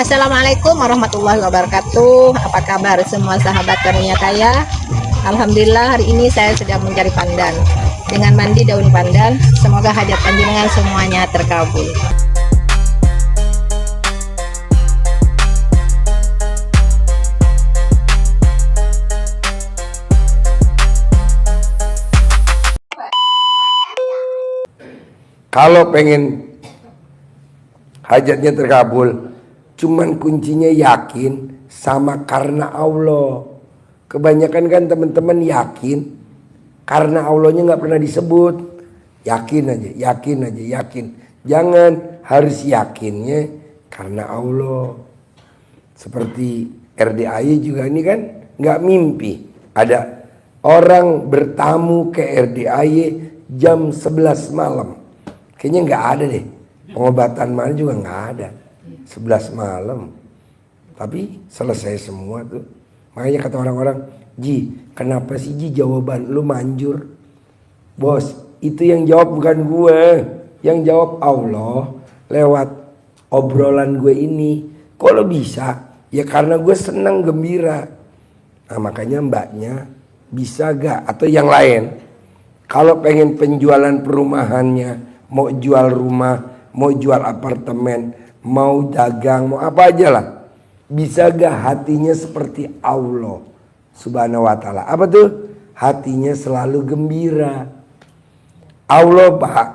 Assalamualaikum warahmatullahi wabarakatuh. Apa kabar semua sahabat karunia kaya? Alhamdulillah hari ini saya sedang mencari pandan. Dengan mandi daun pandan, semoga hajat panjenengan semuanya terkabul. Kalau pengen hajatnya terkabul, cuman kuncinya yakin sama karena Allah. Kebanyakan kan teman-teman yakin karena Allahnya nggak pernah disebut. Yakin aja, yakin aja, yakin. Jangan, harus yakinnya karena Allah. Seperti RDAY juga ini kan nggak mimpi. Ada orang bertamu ke RDAY jam 11 malam. Kayaknya nggak ada deh. Pengobatan mana juga nggak ada. 11 malam. Tapi selesai semua tuh. Makanya kata orang-orang, Ji, kenapa sih Ji jawaban lu manjur? Bos, itu yang jawab bukan gue. Yang jawab Allah lewat obrolan gue ini. Kok lo bisa? Ya karena gue senang gembira. Nah makanya mbaknya bisa gak? Atau yang lain. Kalau pengen penjualan perumahannya, mau jual rumah, mau jual apartemen, mau dagang, mau apa aja lah. Bisa gak hatinya seperti Allah Subhanahu wa ta'ala? Apa tuh? Hatinya selalu gembira. Allah Pak,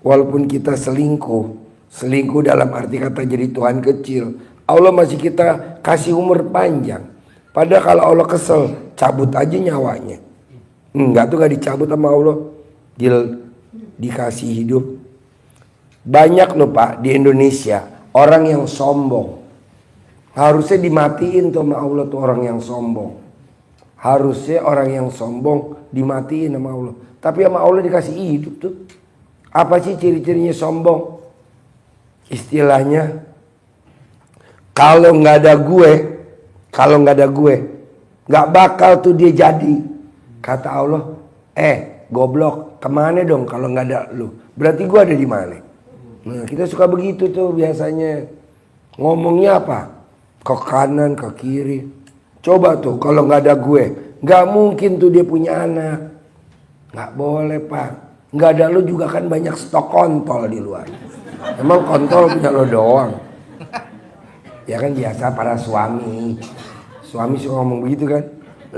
walaupun kita selingkuh dalam arti kata jadi Tuhan kecil, Allah masih kita kasih umur panjang. Padahal kalau Allah kesel, cabut aja nyawanya. Enggak tuh gak dicabut sama Allah. Dikasih hidup. Banyak loh Pak di Indonesia orang yang sombong. Harusnya dimatiin tuh sama Allah tuh orang yang sombong. Harusnya orang yang sombong dimatiin sama Allah. Tapi sama Allah dikasih hidup tuh. Apa sih ciri-cirinya sombong? Istilahnya kalau nggak ada gue, nggak bakal tuh dia jadi. Kata Allah, goblok, kemana dong kalau nggak ada lu? Berarti gue ada di mana? Nah kita suka begitu tuh biasanya. Ngomongnya apa? Ke kanan, ke kiri. Coba tuh kalau nggak ada gue, nggak mungkin tuh dia punya anak. Nggak boleh Pak. Nggak ada lu juga kan banyak stok kontol di luar. Emang kontol punya lo doang. Ya kan biasa para suami. Suami suka ngomong begitu kan.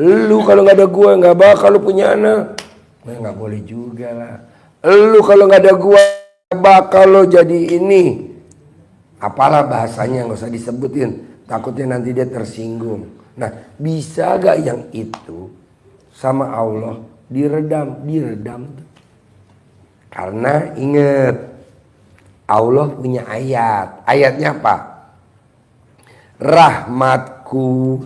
Lu kalau nggak ada gue nggak bakal lu punya anak. Nah, nggak boleh juga lah. Lu kalau nggak ada gue bakal lo jadi ini. Apalah bahasanya nggak usah disebutin. Takutnya nanti dia tersinggung. Nah bisa gak yang itu sama Allah diredam? Karena ingat Allah punya ayat. Ayatnya apa? Rahmatku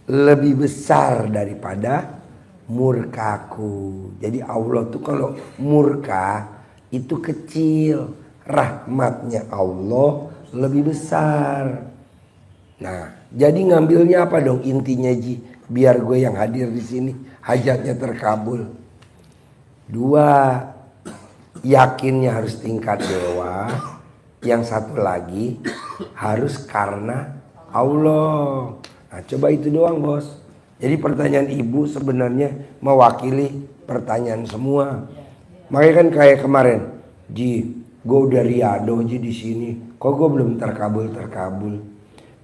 lebih besar daripada murkaku. Jadi Allah tuh kalau murka itu kecil. Rahmatnya Allah lebih besar. Nah, jadi ngambilnya apa dong intinya Ji? Biar gue yang hadir di sini hajatnya terkabul. 2, yakinnya harus tingkat dewa. Yang satu lagi harus karena Allah. Nah, coba itu doang bos. Jadi pertanyaan ibu sebenarnya mewakili pertanyaan semua. Makanya kan kayak kemarin, Ji, gue udah riado Ji di sini. Kok gue belum terkabul?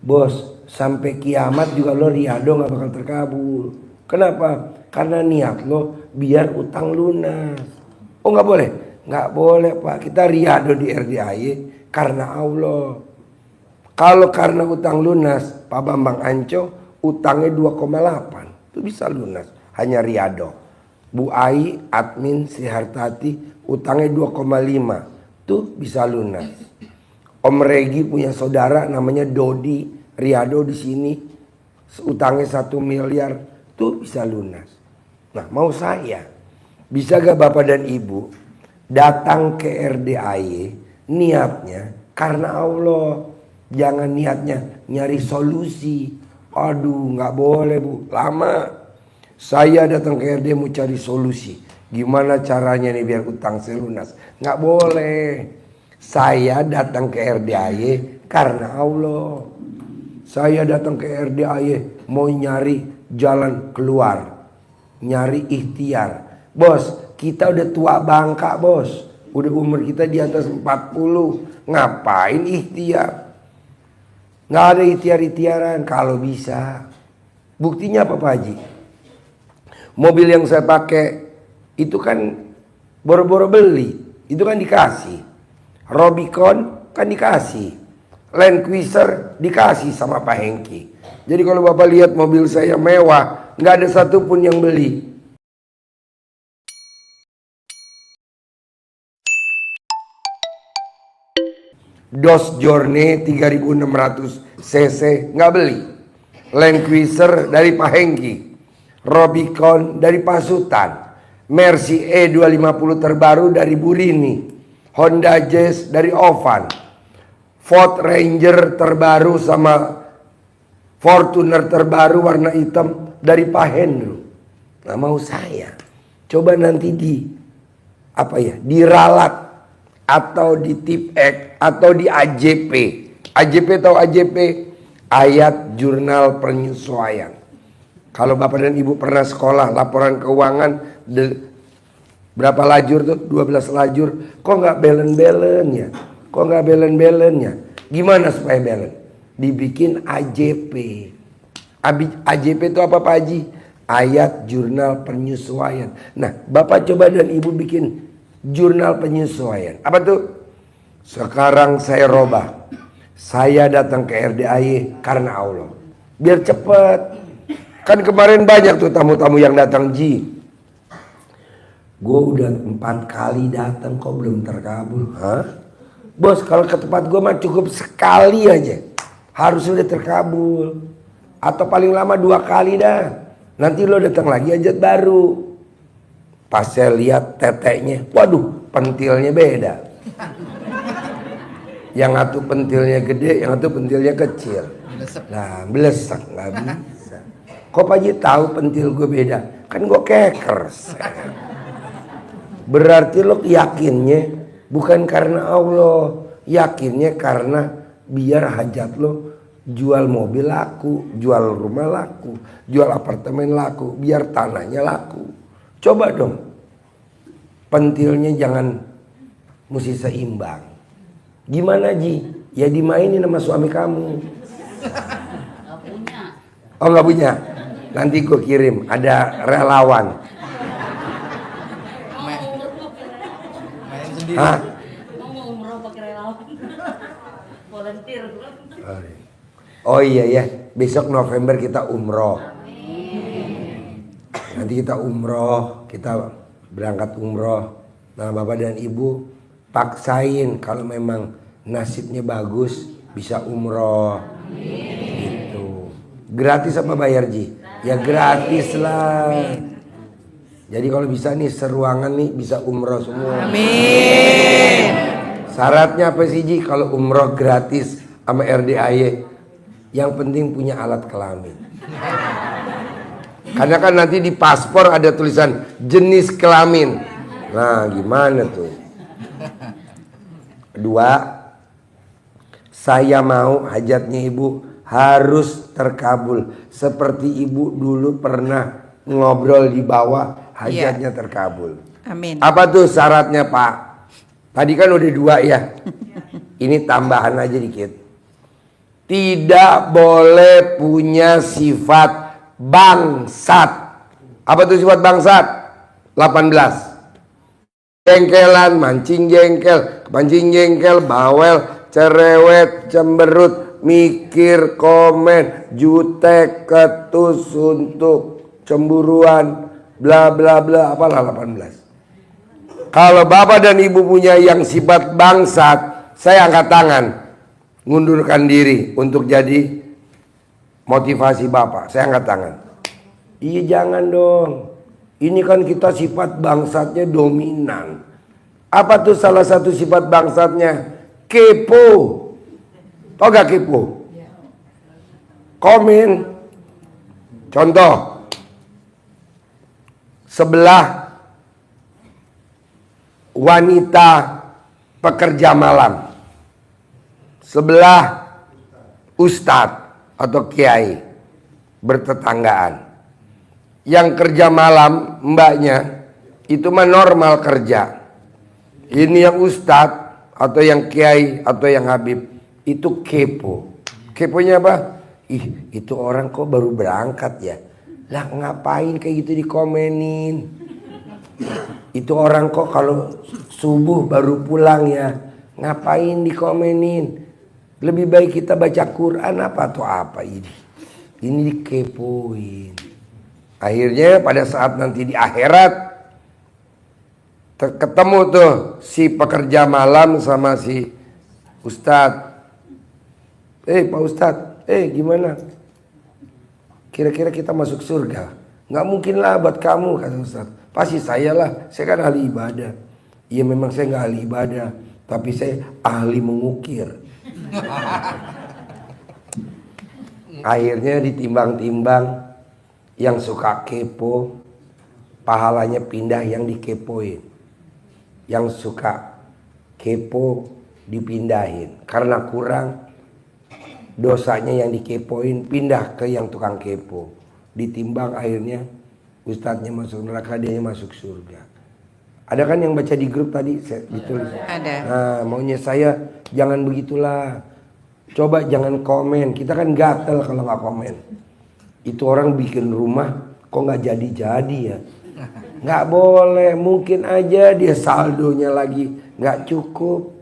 Bos, sampai kiamat juga lo riado gak bakal terkabul. Kenapa? Karena niat lo biar utang lunas. Oh gak boleh? Gak boleh Pak. Kita riado di RDAY karena Allah. Kalau karena utang lunas, Pak Bambang Anco utangnya 2,8. Itu bisa lunas. Hanya riado. Bu Ai, admin Sihartati utangnya 2,5. Itu bisa lunas. Om Regi punya saudara namanya Dodi Riado di sini, utangnya 1 miliar, tuh bisa lunas. Nah mau saya, bisa gak Bapak dan Ibu datang ke RDAY niatnya karena Allah, jangan niatnya nyari solusi. Aduh nggak boleh Bu, lama. Saya datang ke RDAY mau cari solusi, gimana caranya nih biar utang saya lunas? Nggak boleh. Saya datang ke RDAY Karena Allah. Saya datang ke RDAY mau nyari jalan keluar, nyari ikhtiar. Bos, kita udah tua bangka bos, udah umur kita di atas 40, ngapain ikhtiar? Nggak ada ikhtiar-ikhtiaran kalau bisa. Buktinya apa Pak Haji? Mobil yang saya pakai itu kan boro-boro beli, itu kan dikasih. Robicon kan dikasih. Land Cruiser dikasih sama Pak Hengki. Jadi kalau Bapak lihat mobil saya mewah, nggak ada satupun yang beli. Dodge Journey 3600 cc nggak beli. Land Cruiser dari Pak Hengki, Robicon dari Pak Sultan, Mercy E250 terbaru dari Burini, Honda Jazz dari Ovan, Ford Ranger terbaru sama Fortuner terbaru warna hitam dari Pak Hendro. Nah mau saya coba nanti diralat atau di tip X atau di AJP. AJP tahu AJP? Ayat Jurnal Penyesuaian. Kalau Bapak dan Ibu pernah sekolah laporan keuangan berapa lajur tuh? 12 lajur. Kok nggak belen-belen ya? Kok nggak belen-belennya? Gimana supaya belen? Dibikin AJP. AJP itu apa Pak Haji? Ayat Jurnal Penyesuaian. Nah Bapak coba dan Ibu bikin jurnal penyesuaian. Apa tuh? Sekarang saya robah. Saya datang ke RDAY karena Allah. Biar cepet. Kan kemarin banyak tuh tamu-tamu yang datang Ji. Gue udah 4 kali datang kok belum terkabul. Hah? Bos kalau ke tempat gue mah cukup sekali aja. Harus udah terkabul. Atau paling lama 2 kali dah. Nanti lo datang lagi hajat baru. Pas saya lihat teteknya, waduh pentilnya beda. Yang satu pentilnya gede, yang satu pentilnya kecil. Nah belesek nggak bisa. Kok Pak Haji tahu pentil gue beda? Kan gue kekers. Berarti lo yakinnya bukan karena Allah, yakinnya karena biar hajat lo jual mobil laku, jual rumah laku, jual apartemen laku, biar tanahnya laku. Coba dong, pentilnya jangan mesti seimbang. Gimana Ji? Ya dimainin sama suami kamu. Gak punya. Oh nggak punya? Nanti gue kirim, ada relawan. Main sendiri. Hah? Mau umroh pakai relawan. Volunteer. Oh iya ya, besok November kita umroh. Nanti kita umroh, kita berangkat umroh. Nah Bapak dan Ibu paksain kalau memang nasibnya bagus bisa umroh. Gitu. Gratis apa bayar Ji? Ya gratis lah. Jadi kalau bisa nih seruangan nih bisa umroh semua. Amin. Syaratnya apa sih Ji kalau umroh gratis sama RDAY? Yang penting punya alat kelamin. Karena kan nanti di paspor ada tulisan jenis kelamin. Nah gimana tuh? Kedua, saya mau hajatnya Ibu harus terkabul. Seperti Ibu dulu pernah ngobrol di bawah hajatnya terkabul. Amin. Apa tuh syaratnya Pak? Tadi kan udah 2 ya. Ini tambahan aja dikit. Tidak boleh punya sifat bangsat. Apa tuh sifat bangsat? 18. Jengkelan, mancing jengkel, kepancing jengkel, bawel, cerewet, cemberut, mikir, komen, jutek, ketus, suntuk, cemburuan, bla bla bla, apalah 18. Kalau Bapak dan Ibu punya yang sifat bangsat, saya angkat tangan, ngundurkan diri untuk jadi motivasi Bapak. Saya angkat tangan. Iya jangan dong. Ini kan kita sifat bangsatnya dominan. Apa tuh salah satu sifat bangsatnya? Kepo. Tau gak kepo? Komen. Contoh. Sebelah wanita pekerja malam. Sebelah ustadz atau kiai bertetanggaan. Yang kerja malam mbaknya itu mah normal kerja. Ini yang ustadz atau yang kiai atau yang habib itu kepo. Keponya apa? Ih, itu orang kok baru berangkat ya. Lah ngapain kayak gitu dikomenin? Itu orang kok kalau subuh baru pulang ya. Ngapain dikomenin? Lebih baik kita baca Quran apa atau apa ini? Ini dikepoin. Akhirnya pada saat nanti di akhirat ketemu tuh si pekerja malam sama si ustadz. Pak ustadz, gimana? Kira-kira kita masuk surga? Nggak mungkin lah buat kamu, kata ustadz. Pasti saya lah, saya kan ahli ibadah. Iya memang saya nggak ahli ibadah, tapi saya ahli mengukir. Akhirnya ditimbang-timbang, yang suka kepo pahalanya pindah yang dikepoin. Yang suka kepo dipindahin karena kurang, dosanya yang dikepoin pindah ke yang tukang kepo. Ditimbang akhirnya ustadznya masuk neraka, dia masuk surga. Ada kan yang baca di grup tadi ditulis? Ada. Nah, maunya saya jangan begitulah. Coba jangan komen. Kita kan gatel kalau nggak komen. Itu orang bikin rumah kok nggak jadi-jadi ya. Nggak boleh. Mungkin aja dia saldonya lagi nggak cukup.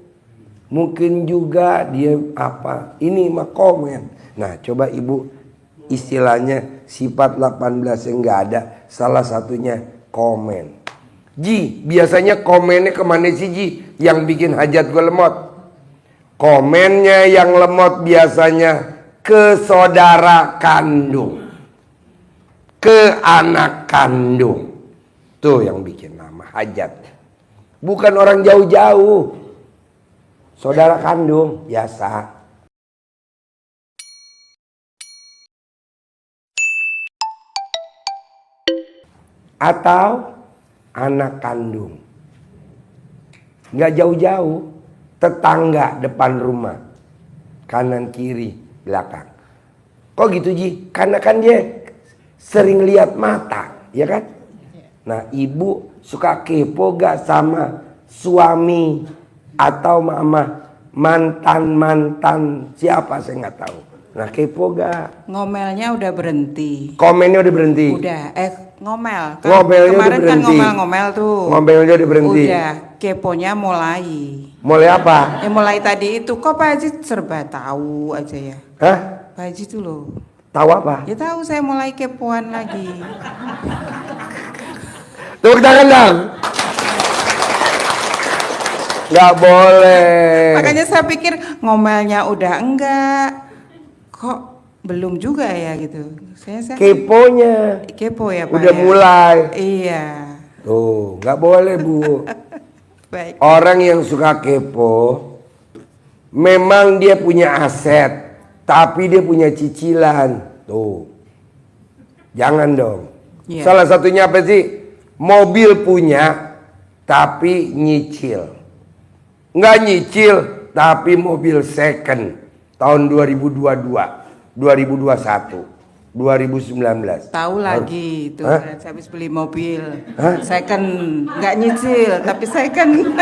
Mungkin juga dia apa. Ini mah komen. Nah coba ibu, istilahnya sifat 18 yang nggak ada. Salah satunya komen. Ji, biasanya komennya kemana sih Ji? Yang bikin hajat gue lemot. Komennya yang lemot biasanya ke saudara kandung, ke anak kandung. Tuh yang bikin nama hajat. Bukan orang jauh-jauh. Saudara kandung biasa. Atau anak kandung. Nggak jauh-jauh. Tetangga depan rumah. Kanan kiri belakang. Kok gitu Ji? Karena kan dia sering lihat mata, ya kan? Nah ibu suka kepo gak sama suami atau mama mantan siapa saya nggak tahu. Nah kepo gak? Ngomelnya udah berhenti. Komennya udah berhenti. Udah, ngomel. Kan Ngomelnya kemarin udah berhenti. kan ngomel-ngomel tuh. Ngomelnya udah berhenti. Udah, keponya mulai. Mulai apa? Mulai tadi itu kok Pak Haji serba tahu aja ya. Hah? Pak Haji tuh loh. Tahu apa? Ya tahu saya mulai kepoan lagi. Tepuk tangan dong. Nggak boleh. Makanya saya pikir ngomelnya udah enggak. Kok belum juga ya gitu. Saya Keponya kepo ya Pak. udah ya? mulai. Iya. Tuh, nggak boleh Bu. Baik. Orang yang suka kepo, memang dia punya aset, tapi dia punya cicilan. Tuh, jangan dong. Iya. Salah satunya apa sih? Mobil punya, tapi nyicil. Nggak nyicil, tapi mobil second. Tahun 2022, 2021, 2019. Tahu lagi itu Hah? habis beli mobil. Hah? Second, nggak nyicil tapi second.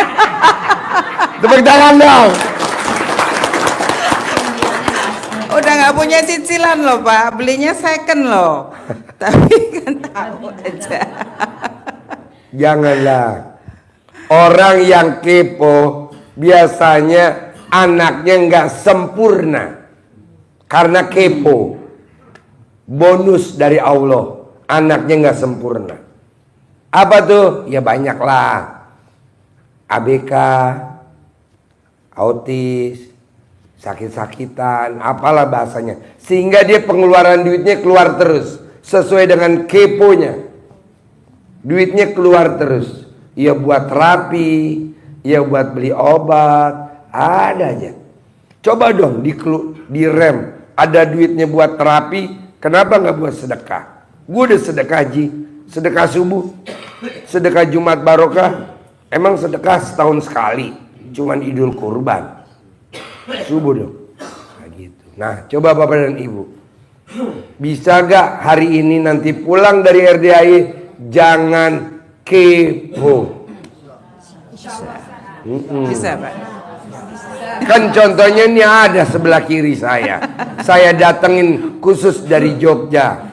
Tepuk tangan dong. Udah nggak punya cicilan loh Pak, belinya second loh. Tapi kan tahu aja. Janganlah. Orang yang kepo biasanya anaknya nggak sempurna karena kepo. Bonus dari Allah, anaknya nggak sempurna. Apa tuh? Ya banyak lah. ABK, autis, sakit-sakitan, apalah bahasanya. Sehingga dia pengeluaran duitnya keluar terus sesuai dengan keponya. Duitnya keluar terus. Ya buat terapi, ya buat beli obat, ada aja. Coba dong direm. Ada duitnya buat terapi. Kenapa nggak buat sedekah? Gue udah sedekah Ji, sedekah subuh, sedekah Jumat Barokah. Emang sedekah setahun sekali, cuman Idul Kurban. Subuh dong, nah, gitu. Nah, coba Bapak dan Ibu, bisa gak hari ini nanti pulang dari RDAI jangan kepo? Bisa, Pak. Kan contohnya ini ada sebelah kiri saya. Saya datengin khusus dari Jogja.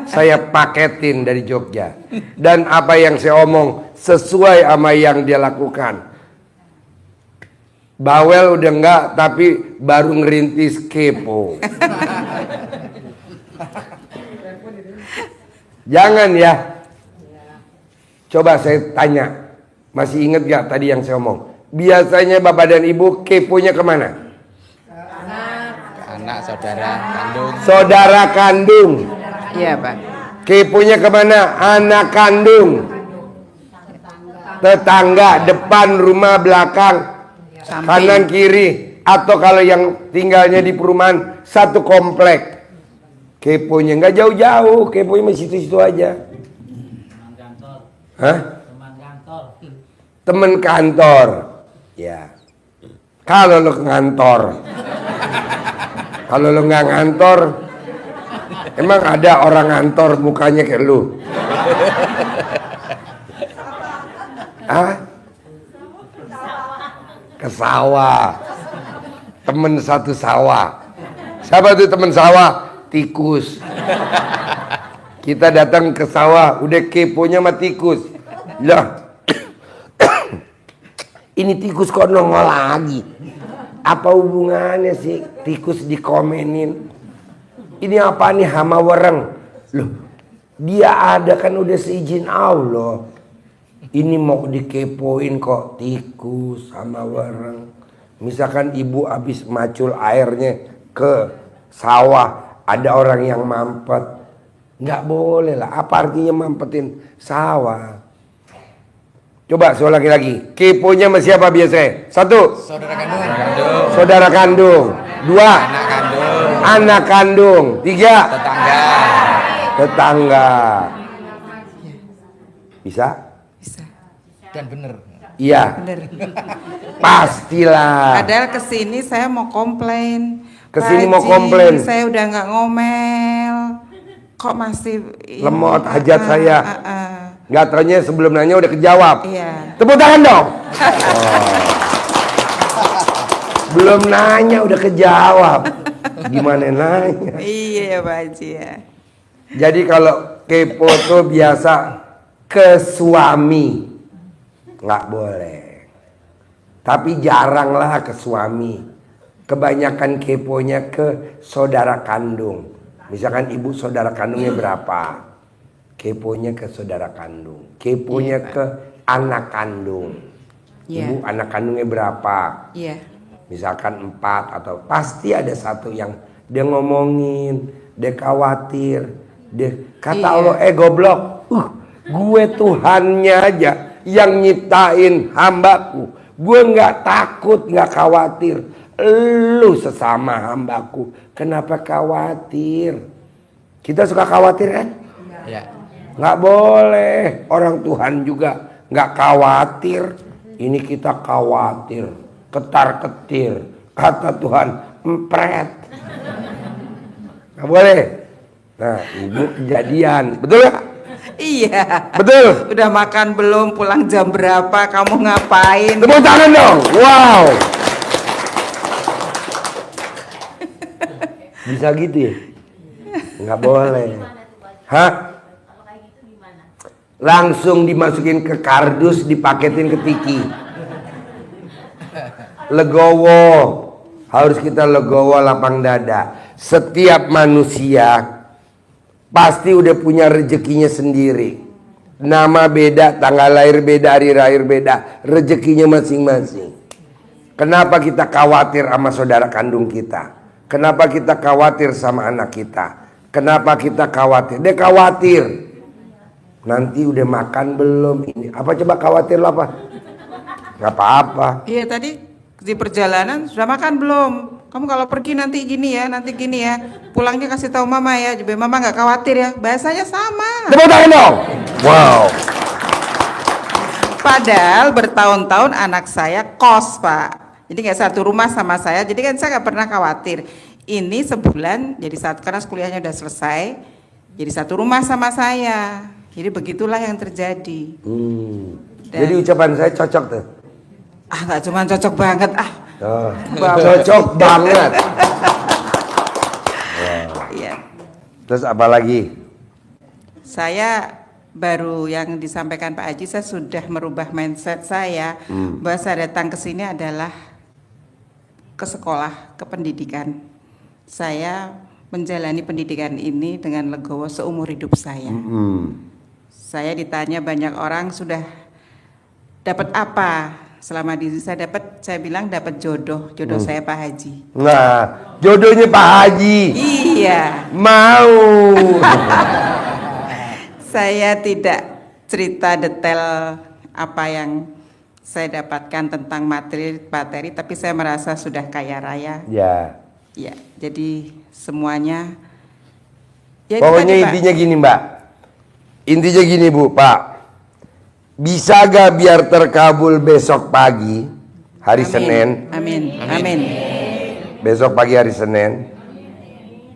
Saya paketin dari Jogja. Dan apa yang saya omong sesuai sama yang dia lakukan. Bawel udah enggak, tapi baru ngerintis kepo. Jangan ya. Coba saya tanya, masih inget gak tadi yang saya omong? Biasanya Bapak dan Ibu keponya kemana? Anak saudara kandung. Saudara kandung. Iya, Pak. Keponya kemana? Anak kandung. Tetangga, depan, rumah, belakang, Samping. kanan, kiri. Atau kalau yang tinggalnya di perumahan, satu komplek. Keponya nggak jauh-jauh, keponya masih situ-situ aja. Teman kantor. Hah? Teman kantor. Temen kantor. Ya. Kalau lo ke kantor. Kalau lo nggak ngantor, emang ada orang ngantor mukanya kayak lu? Hah? Ke sawah. Temen satu sawah. Siapa tuh temen sawah? Tikus. Kita datang ke sawah, udah keponya sama tikus. Lah, ini tikus kok nongol lagi? Apa hubungannya sih tikus dikomenin? Ini apa nih hama wereng? Loh, dia ada kan udah seizin Allah. Ini mau dikepoin kok tikus sama wereng. Misalkan ibu habis macul airnya ke sawah, ada orang yang mampet. Nggak boleh lah. Apa artinya mampetin sawah? Coba soal lagi-lagi. Keponya sama siapa biasanya? Satu. Saudara kandung. Saudara kandung. Dua. Anak kandung. Anak kandung. Tiga. Tetangga. Tetangga. Bisa? Bisa. Dan bener. Iya. Bener. Pastilah. Padahal kesini saya mau komplain. Kesini Pak mau Haji, komplain. Saya udah nggak ngomel. Kok masih ini? Lemot hajat saya. ah. Nggak taunya sebelum nanya udah kejawab. Iya. Tepuk tangan dong. Oh. Belum nanya udah kejawab. Gimana nanya? Iya, Pak Haji ya. Jadi kalau kepo tuh biasa ke suami. Nggak boleh. Tapi jarang lah ke suami. Kebanyakan keponya ke saudara kandung. Misalkan ibu saudara kandungnya berapa? Keponya ke saudara kandung. Keponya ke anak kandung. Iya. Ibu anak kandungnya berapa? Iya. Misalkan 4 atau pasti ada satu yang dia ngomongin, dia khawatir, dia kata Iya. Allah goblok, gue Tuhannya aja yang nyiptain hambaku, gue nggak takut, nggak khawatir, lu sesama hambaku, kenapa khawatir? Kita suka khawatir kan? Ya. Nggak boleh, orang Tuhan juga nggak khawatir. Ini kita khawatir, ketar-ketir, kata Tuhan, empret. Nggak boleh. Nah, ibu kejadian, betul nggak? Iya. Betul. Udah makan belum? Pulang jam berapa? Kamu ngapain? Tepuk tangan dong. Wow. Bisa gitu ya? Nggak boleh. Hah? Langsung dimasukin ke kardus, dipaketin ke tiki. Legowo. Harus kita legowo lapang dada. Setiap manusia pasti udah punya rezekinya sendiri. Nama beda, tanggal lahir beda, hari lahir beda. Rezekinya masing-masing. Kenapa kita khawatir sama saudara kandung kita? Kenapa kita khawatir sama anak kita? Kenapa kita khawatir? Dia khawatir. Nanti udah makan belum ini? Apa coba khawatir lo apa? Gak apa-apa. Iya, tadi di perjalanan sudah makan belum? Kamu kalau pergi nanti gini ya, nanti gini ya. Pulangnya kasih tahu mama ya, jadi mama nggak khawatir ya. Bahasanya sama. Tepuk tangan dong. Wow. Padahal bertahun-tahun anak saya kos, Pak. Jadi nggak satu rumah sama saya. Jadi kan saya nggak pernah khawatir. ini sebulan jadi karena kuliahnya udah selesai, jadi satu rumah sama saya. Jadi begitulah yang terjadi. Jadi ucapan saya cocok tuh. Nggak cuma cocok banget Cocok banget. Iya. Terus apa lagi? Saya baru yang disampaikan Pak Haji, saya sudah merubah mindset saya bahwa saya datang ke sini adalah ke sekolah, ke pendidikan. Saya menjalani pendidikan ini dengan legowo seumur hidup saya. Saya ditanya banyak orang sudah dapat apa selama di saya dapat, saya bilang dapat jodoh saya Pak Haji. Nah, jodohnya Pak Haji. Iya. Mau. Saya tidak cerita detail apa yang saya dapatkan tentang materi, tapi saya merasa sudah kaya raya. Ya. Ya, jadi semuanya. Ya, Pokoknya tadi, Pak. intinya gini Mbak. Intinya gini Bu, Pak. Bisa gak biar terkabul besok pagi, hari Senin? Amin. Amin. Besok pagi hari Senin.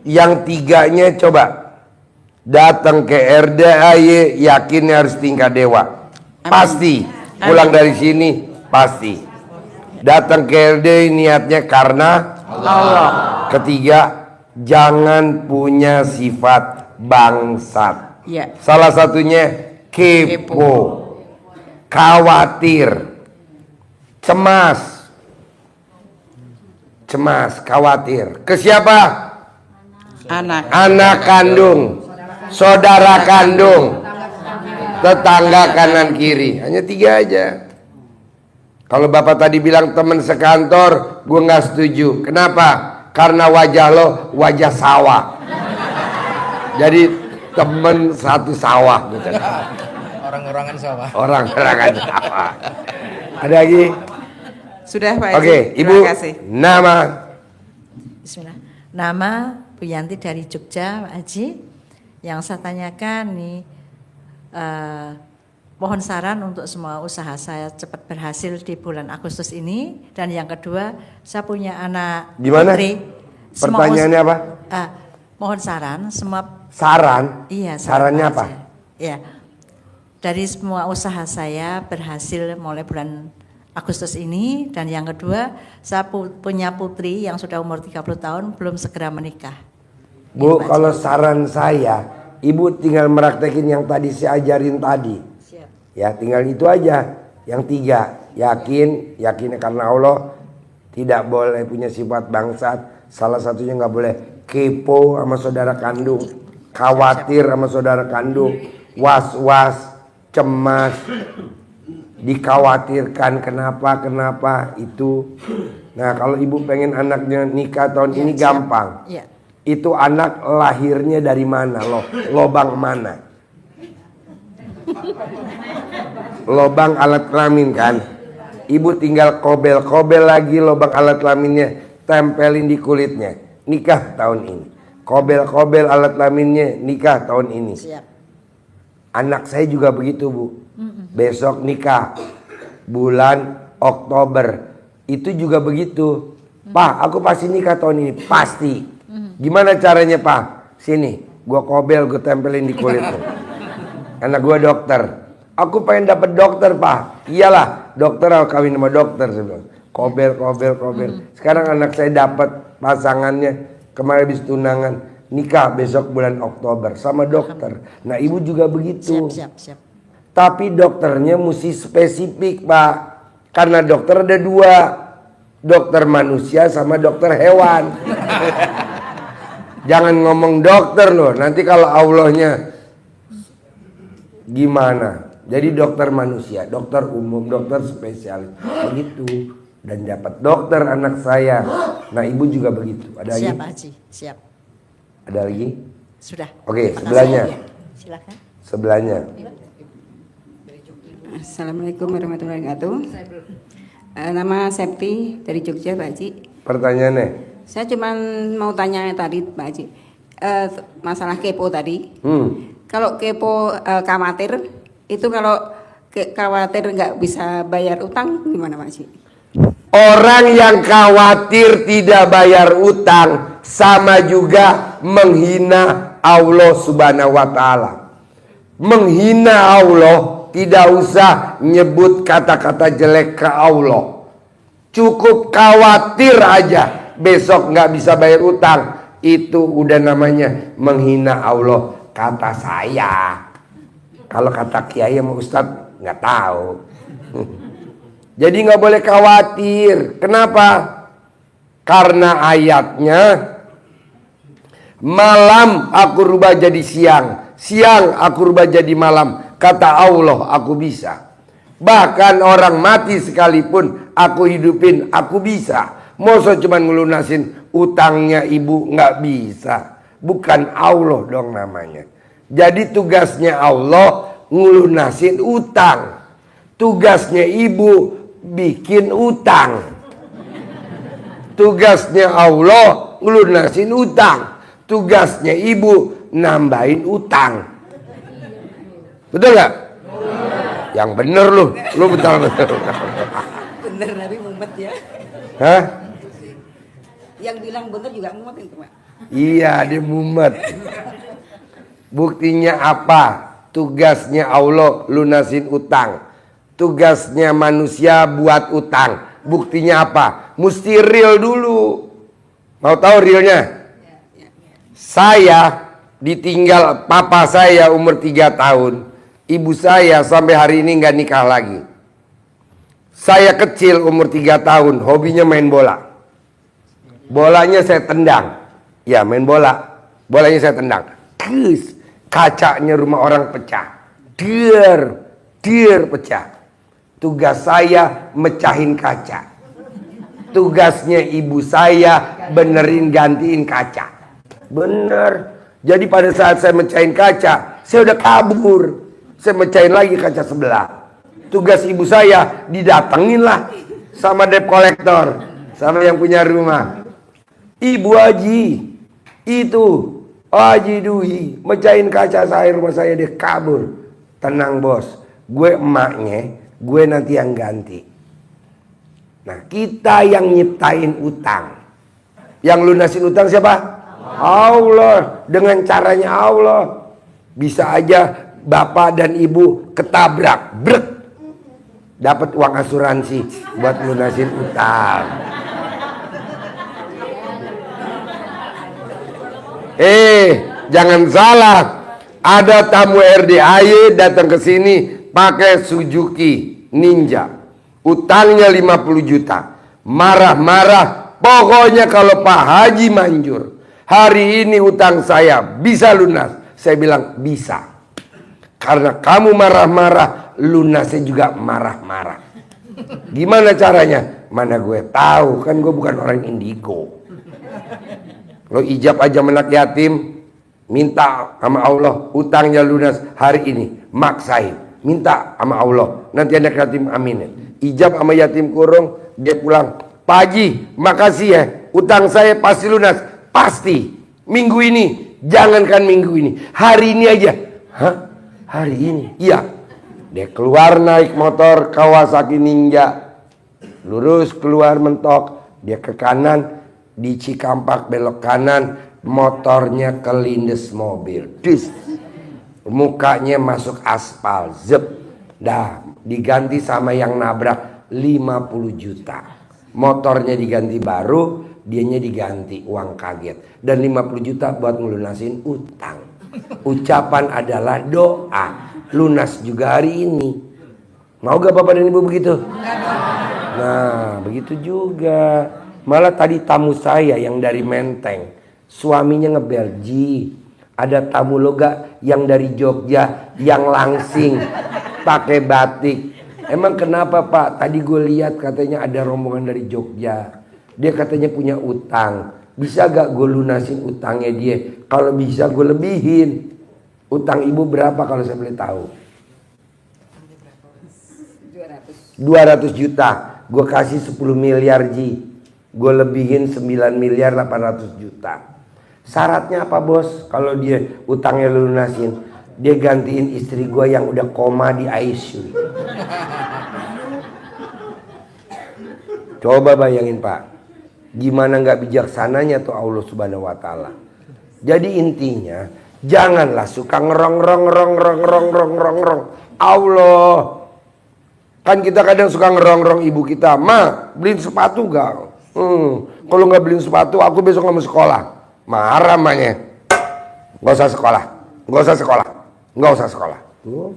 Yang tiganya coba datang ke RDAY, yakinnya harus tingkat dewa. Amin. Pasti. Pulang dari sini pasti. Datang ke RDAY niatnya karena Allah. Ketiga, jangan punya sifat bangsat. Ya. Salah satunya kepo, khawatir, cemas, khawatir. Ke siapa? Anak kandung, saudara kandung, tetangga kanan kiri. Hanya 3 aja. Kalau bapak tadi bilang teman sekantor, gue nggak setuju. Kenapa? Karena wajah lo wajah sawah. Jadi temen satu sawah gitu. Orang-orangan sawah. Orang-orangan sawah. Ada lagi? Sudah Pak Haji. Oke, Ibu. Terima kasih. Nama? Bismillah. Nama Bu Yanti dari Jogja, Pak Haji. Yang saya tanyakan nih, mohon saran untuk semua usaha saya cepat berhasil di bulan Agustus ini. Dan yang kedua, saya punya anak Gimana? putri. Pertanyaannya apa? Mohon saran semua. Saran? Iya. Sarannya apa? Iya. Dari semua usaha saya berhasil mulai bulan Agustus ini. Dan yang kedua, saya punya putri yang sudah umur 30 tahun belum segera menikah. Bu, kalau saran saya, Ibu tinggal meraktekin yang tadi saya ajarin tadi. Siap. Ya, tinggal itu aja. Yang 3, yakin karena Allah. Tidak boleh punya sifat bangsat. Salah satunya nggak boleh kepo sama saudara kandung, khawatir sama saudara kandung, was-was, cemas, dikhawatirkan kenapa itu. Nah, kalau ibu pengen anaknya nikah tahun ini gampang. Iya. Itu anak lahirnya dari mana? Lobang mana? Lobang alat kelamin kan? Ibu tinggal kobel lagi lobang alat kelaminnya, tempelin di kulitnya. Nikah tahun ini. Kobel alat kelaminnya, nikah tahun ini. Siap. Anak saya juga begitu Bu. Besok nikah bulan Oktober. Itu juga begitu. Pak, aku pasti nikah tahun ini. Pasti. Gimana caranya Pak? Sini, gua kobel, gua tempelin di kulitnya. Anak gua dokter. Aku pengen dapat dokter Pak. Iyalah, dokter harus kawin sama dokter. Saya bilang. Kobel. Sekarang anak saya dapat pasangannya, kemarin habis tunangan, nikah besok bulan Oktober sama dokter. Nah, ibu juga begitu. Siap. Tapi dokternya mesti spesifik Pak. Karena dokter ada 2. Dokter manusia sama dokter hewan. Jangan ngomong dokter loh. Nanti kalau Allahnya gimana? Jadi dokter manusia, dokter umum, dokter spesialis. Begitu. Dan dapat dokter anak saya. Nah, ibu juga begitu. Ada lagi? Siap, Pak Haji. Siap. Ada lagi? Sudah. Oke, Terima kasih. sebelahnya. Ya. Silakan. Sebelahnya. Assalamualaikum warahmatullahi wabarakatuh. Nama Septi dari Jogja, Pak Haji. Pertanyaannya? Saya cuma mau tanya tadi, Pak Haji, masalah kepo tadi. Kalau kepo khawatir, itu kalau khawatir nggak bisa bayar utang gimana, Pak Haji? Orang yang khawatir tidak bayar utang sama juga menghina Allah Subhanahu wa taala. Menghina Allah, tidak usah nyebut kata-kata jelek ke Allah. Cukup khawatir aja besok nggak bisa bayar utang, itu udah namanya menghina Allah. Kata saya, kalau kata kiai sama ustadz nggak tahu. Jadi nggak boleh khawatir. Kenapa? Karena ayatnya, malam aku rubah jadi siang, siang aku rubah jadi malam. Kata Allah, aku bisa. Bahkan orang mati sekalipun aku hidupin, aku bisa. Masa cuman ngelunasin utangnya ibu, nggak bisa. Bukan Allah dong namanya. Jadi tugasnya Allah ngelunasin utang. Tugasnya ibu bikin utang. Tugasnya Allah ngelunasin utang. Tugasnya ibu nambahin utang. Betul gak? Yang bener lu betul. Bener tapi mumet ya. Hah? Yang bilang bener juga mumet itu, Pak. Iya, dia mumet. Buktinya apa? Tugasnya Allah lunasin utang. Tugasnya manusia buat utang. Buktinya apa? Mesti real dulu. Mau tahu realnya? Saya ditinggal papa saya umur 3 tahun. Ibu saya sampai hari ini nggak nikah lagi. Saya kecil umur 3 tahun, hobinya main bola. Bolanya saya tendang. Ya, main bola. Bolanya saya tendang. Kus, kacanya rumah orang pecah. Der pecah. Tugas saya mecahin kaca. Tugasnya ibu saya benerin gantiin kaca. Bener. Jadi pada saat saya mecahin kaca, saya udah kabur. Saya mecahin lagi kaca sebelah. Tugas ibu saya didatengin lah sama debt collector, sama yang punya rumah. Ibu Haji itu, Haji Dwi, mecahin kaca saya, rumah saya, dia kabur. Tenang bos, gue emaknya, gue nanti yang ganti. Nah, kita yang nyiptain utang. Yang lunasin utang siapa? Allah. Dengan caranya Allah. Bisa aja bapak dan ibu ketabrak, brek, dapat uang asuransi buat lunasin utang. Jangan salah. Ada tamu RDAY datang ke sini pakai Suzuki Ninja. Utangnya 50 juta. Marah-marah. Pokoknya kalau Pak Haji manjur, hari ini utang saya bisa lunas. Saya bilang bisa. Karena kamu marah-marah, lunasnya juga marah-marah. Gimana caranya? Mana gue tahu, kan gue bukan orang indigo. Lo ijab aja anak yatim, minta sama Allah utangnya lunas hari ini, maksain, minta sama Allah. Nanti anak yatim aminin. Ijab sama yatim kurung, dia pulang, Pak Haji, makasih ya, utang saya pasti lunas, pasti. Minggu ini, jangankan minggu ini, hari ini aja. Hah? Hari ini? Iya. Dia keluar naik motor Kawasaki Ninja, lurus keluar mentok, dia ke kanan. Di Cikampak belok kanan, motornya kelindes mobil. Dis. Mukanya masuk aspal. Zep. Dah, diganti sama yang nabrak 50 juta. Motornya diganti baru, dianya diganti uang kaget. Dan 50 juta buat ngelunasin utang. Ucapan adalah doa. Lunas juga hari ini. Mau gak bapak dan ibu begitu? Nah, begitu juga. Malah tadi tamu saya yang dari Menteng, suaminya ngebel, Ji, ada tamu lo gak yang dari Jogja, yang langsing, pakai batik. Emang kenapa Pak? Tadi gue lihat katanya ada rombongan dari Jogja. Dia katanya punya utang. Bisa gak gue lunasin utangnya dia? Kalau bisa gue lebihin. Utang ibu berapa kalau saya boleh tahu? 200 juta. Gue kasih 10 miliar Ji. Gue lebihin 9 miliar 800 juta. Syaratnya apa bos? Kalau dia utangnya lunasin, dia gantiin istri gue yang udah koma di ICU. Coba bayangin Pak, gimana nggak bijaksananya tuh Allah Subhanahu Wa Taala. Jadi intinya janganlah suka ngerong. Allah. Kan kita kadang suka ngerong ibu kita, Ma, beliin sepatu gak? Kalau nggak beliin sepatu, aku besok nggak mau sekolah. Marah mamanya. Nggak usah sekolah. Tuh.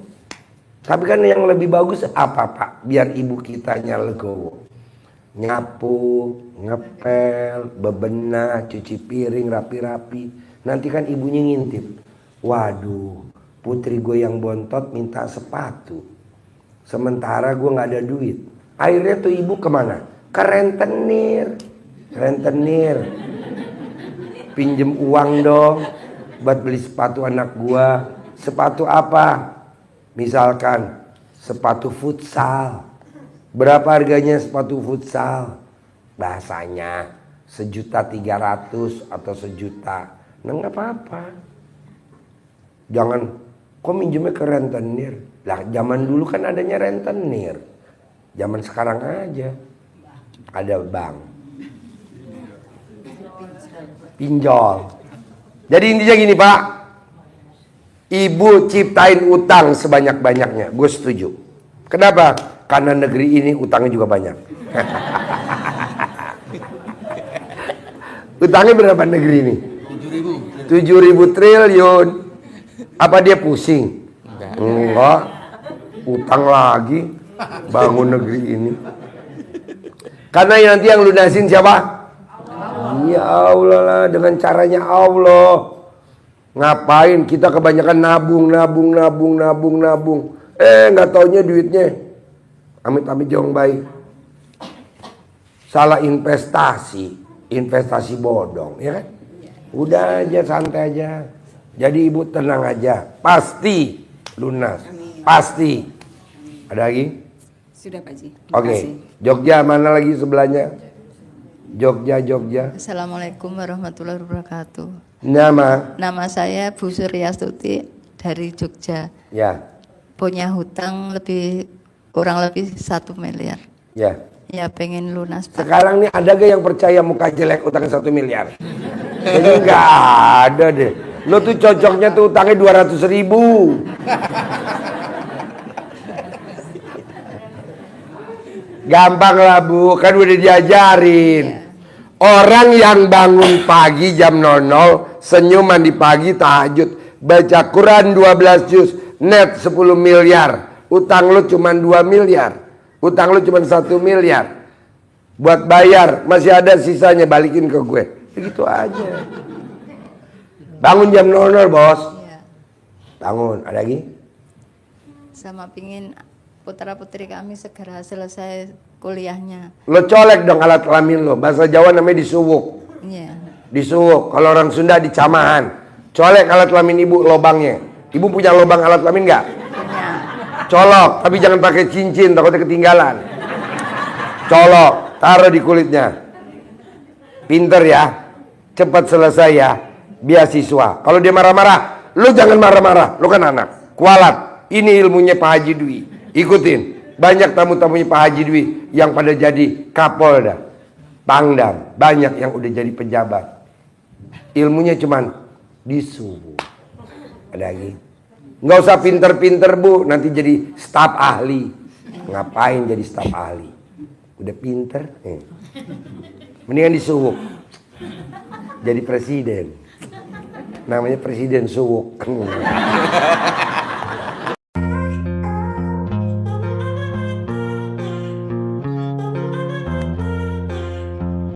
Tapi kan yang lebih bagus apa Pak? Biar ibu kitanya legowo. Nyapu, ngepel, bebenah, cuci piring rapi-rapi. Nanti kan ibunya ngintip. Waduh, putri gue yang bontot minta sepatu. Sementara gue nggak ada duit. Akhirnya tuh ibu kemana? Ke rentenir. Pinjem uang dong buat beli sepatu anak gue. Sepatu apa? Misalkan sepatu futsal. Berapa harganya sepatu futsal? Bahasanya 1.300.000 atau 1 juta. Nah nggak apa-apa. Jangan kok minjemnya ke rentenir. Lah zaman dulu kan adanya rentenir. Zaman sekarang aja ada bank. Pinjol. Jadi intinya gini Pak. Ibu ciptain utang sebanyak-banyaknya. Gue setuju. Kenapa? Karena negeri ini utangnya juga banyak. Utangnya berapa negeri ini? 7.000 triliun. Apa dia pusing? Enggak. Utang lagi. Bangun negeri ini. Karena nanti yang lunasin siapa? Ya Allah lah. Dengan caranya Allah. Ngapain kita kebanyakan nabung. Nggak taunya duitnya amit-amit jong baik. Salah investasi bodong, ya kan? Udah aja santai aja. Jadi ibu tenang aja, pasti lunas, pasti. Ada lagi? Sudah Pak Haji. Oke, Jogja mana lagi sebelahnya? Jogja. Assalamualaikum warahmatullahi wabarakatuh. Nama saya Bu Suryastuti dari Jogja. Ya. Punya hutang kurang lebih 1 miliar. Ya. Ya pengen lunas. Sekarang nih ada gak yang percaya muka jelek utang 1 miliar? Jadi nggak ada deh. Lo tuh cocoknya tuh utangnya 200.000. Gampang lah Bu, kan udah diajarin. Orang yang bangun pagi jam 00, senyum mandi pagi tahajud, baca Quran 12 juz, net 10 miliar. Utang lu cuma 2 miliar. Utang lu cuma 1 miliar. Buat bayar, masih ada sisanya, balikin ke gue. Begitu aja. Bangun jam 00 bos. Ya. Bangun, ada lagi? Sama pingin putra-putri kami segera selesai kuliahnya. Lo colek dong alat kelamin lo. Bahasa Jawa namanya disuwuk. Iya. Disuwuk. Kalau orang Sunda dicamahan. Colek alat kelamin ibu lobangnya. Ibu punya lobang alat kelamin nggak? Punya. Colok, tapi jangan pakai cincin, takutnya ketinggalan. Colok, taruh di kulitnya. Pinter ya, cepat selesai ya. Beasiswa. Kalau dia marah-marah, lu jangan marah-marah. Lu kan anak. Kualat. Ini ilmunya Pak Haji Dwi. Ikutin. Banyak tamu-tamunya Pak Haji Dwi yang pada jadi Kapolda, Pangdam, banyak yang udah jadi pejabat. Ilmunya cuman disuruh. Ada lagi? Nggak usah pinter-pinter Bu, nanti jadi staf ahli. Ngapain jadi staf ahli? Udah pinter, mendingan disuwuk. Jadi presiden. Namanya presiden suwuk.